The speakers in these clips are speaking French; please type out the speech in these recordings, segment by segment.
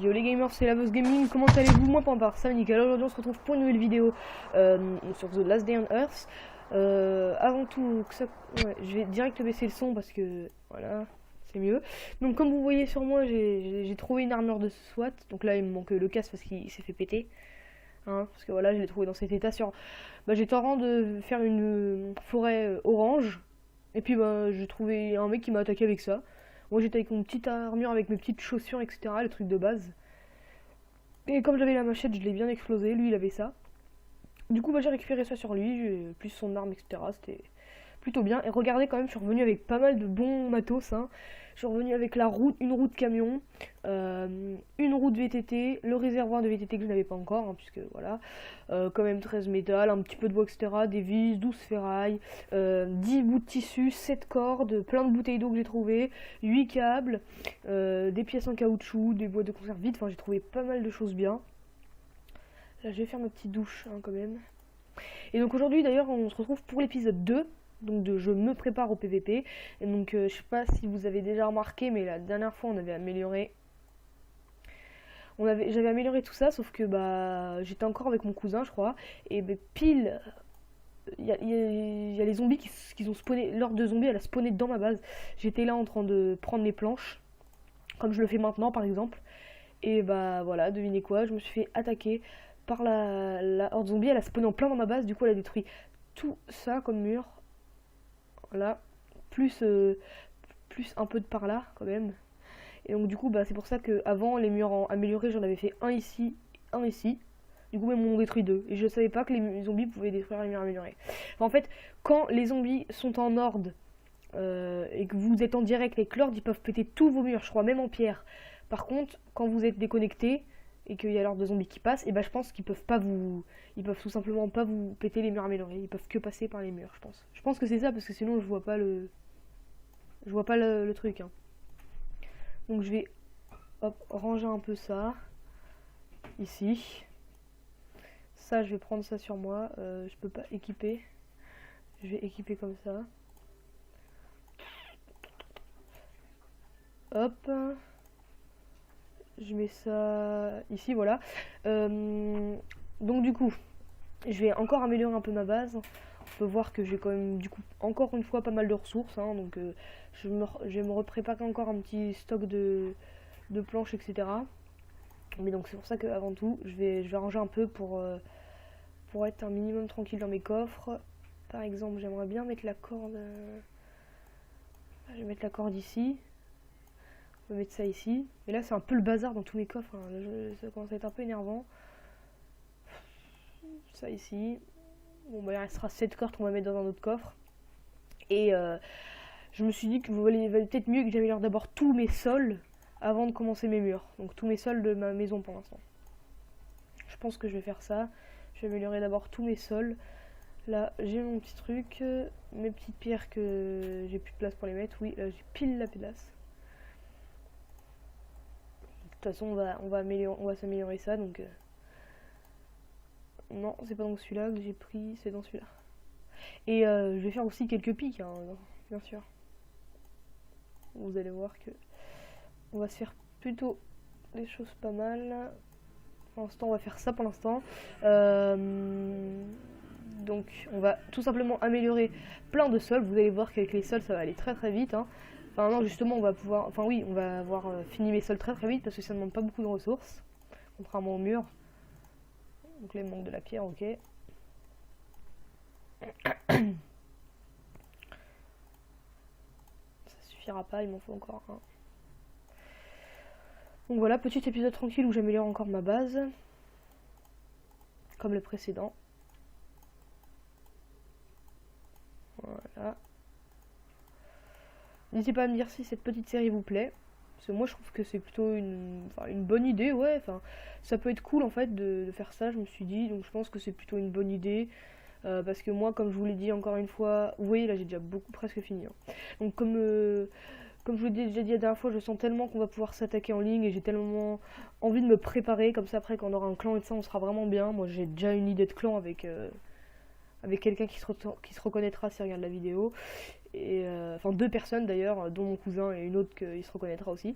Yo les gamers, c'est la Boss Gaming, comment allez-vous? Moi pas part, ça nickel. Aujourd'hui on se retrouve pour une nouvelle vidéo sur The Last Day on Earth. Avant tout, ouais, je vais direct baisser le son parce que voilà, c'est mieux. Donc comme vous voyez sur moi, j'ai trouvé une armure de SWAT. Donc là il me manque le casque parce qu'il s'est fait péter. Hein, parce que voilà, je l'ai trouvé dans cet état sur... Bah, j'étais en train de faire une forêt orange. Et puis bah, j'ai trouvé un mec qui m'a attaqué avec ça. Moi j'étais avec mon petite armure, avec mes petites chaussures, etc. Le truc de base. Et comme j'avais la machette, je l'ai bien explosé. Lui il avait ça. Du coup bah, j'ai récupéré ça sur lui, plus son arme, etc. C'était plutôt bien. Et regardez quand même, je suis revenu avec pas mal de bons matos. Hein. Je suis revenu avec une roue de camion, une roue de VTT, le réservoir de VTT que je n'avais pas encore, hein, puisque voilà, quand même 13 métal, un petit peu de bois, etc. Des vis, 12 ferrailles, 10 bouts de tissu, 7 cordes, plein de bouteilles d'eau que j'ai trouvé, 8 câbles, des pièces en caoutchouc, des boîtes de conserve vides. Enfin, j'ai trouvé pas mal de choses bien. Là, je vais faire ma petite douche hein, quand même. Et donc aujourd'hui d'ailleurs on se retrouve pour l'épisode 2, donc de je me prépare au PVP. Et donc je sais pas si vous avez déjà remarqué, mais la dernière fois j'avais amélioré tout ça, sauf que bah j'étais encore avec mon cousin je crois, et bah, pile il y a les zombies qui ont spawné, l'horde de zombies elle a spawné dans ma base. J'étais là en train de prendre les planches, comme je le fais maintenant par exemple, et bah voilà, devinez quoi, je me suis fait attaquer par la horde zombie, elle a spawné en plein dans ma base, du coup elle a détruit tout ça comme mur, voilà, plus, plus un peu de par là quand même. Et donc du coup bah c'est pour ça que avant les murs améliorés j'en avais fait un ici, un ici. Du coup ils m'ont détruit deux. Et je savais pas que les zombies pouvaient détruire les murs améliorés. Enfin, en fait, quand les zombies sont en horde et que vous êtes en direct avec l'horde, ils peuvent péter tous vos murs, je crois, même en pierre. Par contre, quand vous êtes déconnecté et qu'il y a l'horde de zombies qui passe, et bah je pense qu'ils peuvent pas vous. Ils peuvent tout simplement pas vous péter les murs améliorés. Ils peuvent que passer par les murs, je pense. Je pense que c'est ça parce que sinon je vois pas le. Je vois pas le truc. Hein. Donc je vais hop, ranger un peu ça. Ici. Ça je vais prendre ça sur moi. Je peux pas équiper. Je vais équiper comme ça. Hop. Je mets ça ici, voilà. Donc du coup, je vais encore améliorer un peu ma base. On peut voir que j'ai quand même du coup encore une fois pas mal de ressources. Hein, donc je vais me repréparer encore un petit stock de planches, etc. Mais donc c'est pour ça qu'avant tout, je vais ranger un peu pour être un minimum tranquille dans mes coffres. Par exemple, j'aimerais bien mettre la corde... je vais mettre la corde ici. On va mettre ça ici. Et là, c'est un peu le bazar dans tous mes coffres. Hein. Ça commence à être un peu énervant. Ça ici. Bon, bah, il restera 7 cordes qu'on va mettre dans un autre coffre. Et je me suis dit que vous valait peut-être mieux que j'améliore d'abord tous mes sols avant de commencer mes murs. Donc tous mes sols de ma maison pour l'instant. Je pense que je vais faire ça. Je vais améliorer d'abord tous mes sols. Là, j'ai mon petit truc. Mes petites pierres que j'ai plus de place pour les mettre. Oui, là, j'ai pile la place. De toute façon, on va s'améliorer ça. Donc, non, c'est pas dans celui-là que j'ai pris, c'est dans celui-là. Et je vais faire aussi quelques pics, hein, bien sûr. Vous allez voir que on va se faire plutôt des choses pas mal. Pour l'instant, on va faire ça pour l'instant. Donc, on va tout simplement améliorer plein de sols. Vous allez voir qu'avec les sols, ça va aller très très vite. Hein. Enfin non, justement, on va pouvoir... Enfin oui, on va avoir fini mes sols très très vite parce que ça ne demande pas beaucoup de ressources. Contrairement au mur. Donc là, il manque de la pierre, ok. Ça suffira pas, il m'en faut encore un. Donc voilà, petit épisode tranquille où j'améliore encore ma base. Comme le précédent. Voilà. N'hésitez pas à me dire si cette petite série vous plaît. Parce que moi je trouve que c'est plutôt une bonne idée, ouais. Enfin, ça peut être cool en fait de faire ça, je me suis dit. Donc je pense que c'est plutôt une bonne idée. Parce que moi, comme je vous l'ai dit encore une fois, vous voyez là j'ai déjà presque fini. Hein. Donc comme je vous l'ai déjà dit la dernière fois, je sens tellement qu'on va pouvoir s'attaquer en ligne et j'ai tellement envie de me préparer. Comme ça après quand on aura un clan et ça on sera vraiment bien. Moi j'ai déjà une idée de clan avec quelqu'un qui se reconnaîtra s'il regarde la vidéo. Et enfin 2 personnes d'ailleurs, dont mon cousin et une autre qui se reconnaîtra aussi.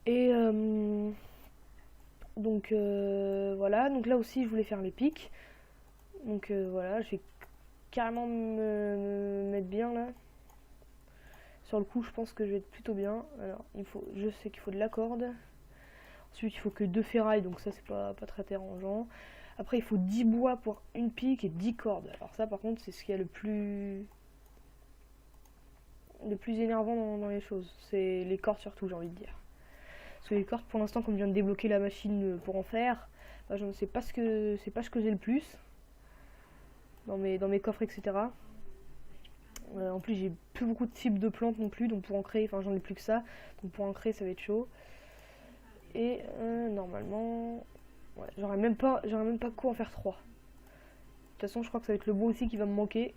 Et Donc voilà, donc là aussi je voulais faire les pics. Donc voilà, je vais carrément me mettre bien là. Sur le coup, je pense que je vais être plutôt bien. Alors, je sais qu'il faut de la corde. Ensuite, il faut que 2 ferrailles, donc ça, c'est pas très dérangeant. Après, il faut 10 bois pour une pique et 10 cordes. Alors ça, par contre, c'est ce qu'il y a le plus énervant dans les choses. C'est les cordes surtout, j'ai envie de dire. Parce que les cordes, pour l'instant, comme je viens de débloquer la machine pour en faire, bah, je ne sais pas ce que j'ai le plus dans mes coffres, etc. En plus, j'ai plus beaucoup de types de plantes non plus, donc pour en créer, enfin j'en ai plus que ça, donc pour en créer ça va être chaud. Et normalement, ouais, j'aurais même pas quoi en faire 3. De toute façon, je crois que ça va être le bois aussi qui va me manquer.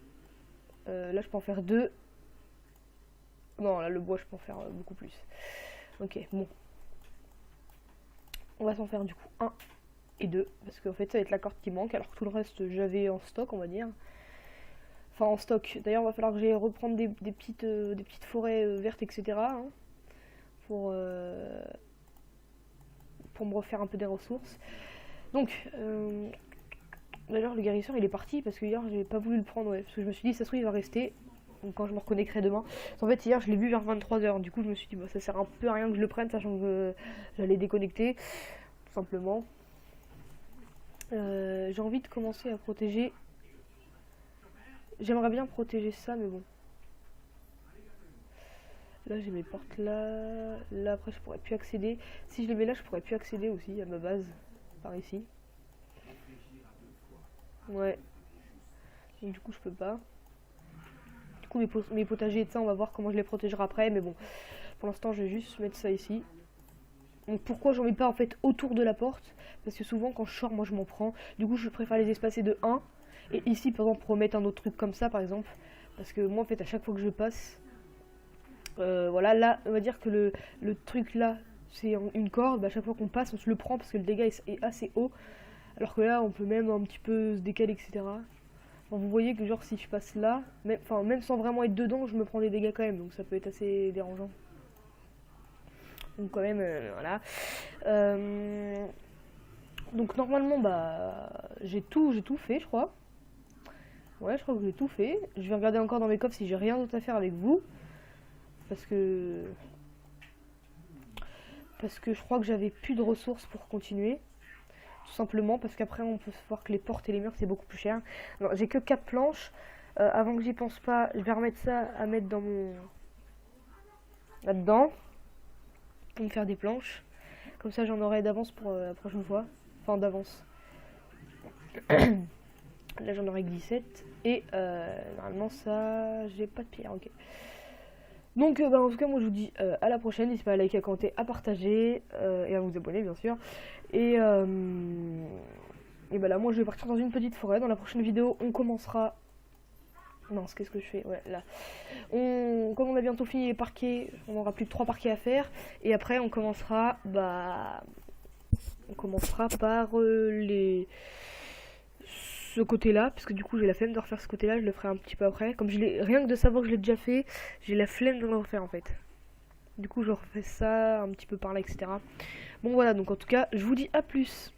Là, je peux en faire 2. Non, là, le bois, je peux en faire beaucoup plus. Ok, bon. On va s'en faire du coup 1 et 2, parce qu'en fait, ça va être la corde qui manque, alors que tout le reste, j'avais en stock, on va dire. Enfin, en stock. D'ailleurs, il va falloir que j'aille reprendre des petites forêts vertes, etc. Hein, pour me refaire un peu des ressources. Donc, d'ailleurs, le guérisseur, il est parti, parce que hier, j'ai pas voulu le prendre, ouais, parce que je me suis dit, ça se trouve, il va rester. Donc, quand je me reconnecterai demain. En fait, hier, je l'ai vu vers 23h. Du coup, je me suis dit, bah, ça sert un peu à rien que je le prenne, sachant que j'allais déconnecter, tout simplement. J'ai envie de commencer à protéger. J'aimerais bien protéger ça, mais bon. Là, j'ai mes portes là. Là, après, je pourrais plus accéder. Si je les mets là, je pourrais plus accéder aussi à ma base. Par ici. Ouais. Donc, du coup, je peux pas. Du coup, mes potagers, ça, on va voir comment je les protégerai après. Mais bon, pour l'instant, je vais juste mettre ça ici. Donc, pourquoi j'en mets pas en fait autour de la porte? Parce que souvent, quand je sors, moi, je m'en prends. Du coup, je préfère les espacer de 1. Et ici, par exemple, pour mettre un autre truc comme ça, par exemple. Parce que moi, en fait, à chaque fois que je passe, voilà, là, on va dire que le truc là, c'est une corde. Bah, à chaque fois qu'on passe, on se le prend parce que le dégât est assez haut. Alors que là, on peut même un petit peu se décaler, etc. Enfin, vous voyez que, genre, si je passe là, même sans vraiment être dedans, je me prends des dégâts quand même. Donc, ça peut être assez dérangeant. Donc, quand même, voilà. Donc, normalement, bah, j'ai tout fait, je crois. Ouais, je crois que j'ai tout fait. Je vais regarder encore dans mes coffres si j'ai rien d'autre à faire avec vous. Parce que je crois que j'avais plus de ressources pour continuer. Tout simplement parce qu'après on peut voir que les portes et les murs c'est beaucoup plus cher. Alors j'ai que 4 planches. Avant que j'y pense pas, je vais remettre ça à mettre dans mon... là-dedans. Pour me faire des planches. Comme ça j'en aurai d'avance pour la prochaine fois. Enfin d'avance. Là j'en aurai que 17. Et normalement ça... j'ai pas de pierre, ok. Donc bah, en tout cas moi je vous dis à la prochaine. N'hésitez pas à liker, à commenter, à partager et à vous abonner bien sûr. Et bah là moi je vais partir dans une petite forêt. Dans la prochaine vidéo on commencera... Non, qu'est-ce que je fais? Ouais, là. Comme on a bientôt fini les parquets, on aura plus que 3 parquets à faire. Et après on commencera... Bah... On commencera par ce côté-là, parce que du coup j'ai la flemme de refaire ce côté-là, je le ferai un petit peu après. Comme rien que de savoir que je l'ai déjà fait, j'ai la flemme de le refaire en fait. Du coup je refais ça un petit peu par là, etc. Bon voilà, donc en tout cas, je vous dis à plus.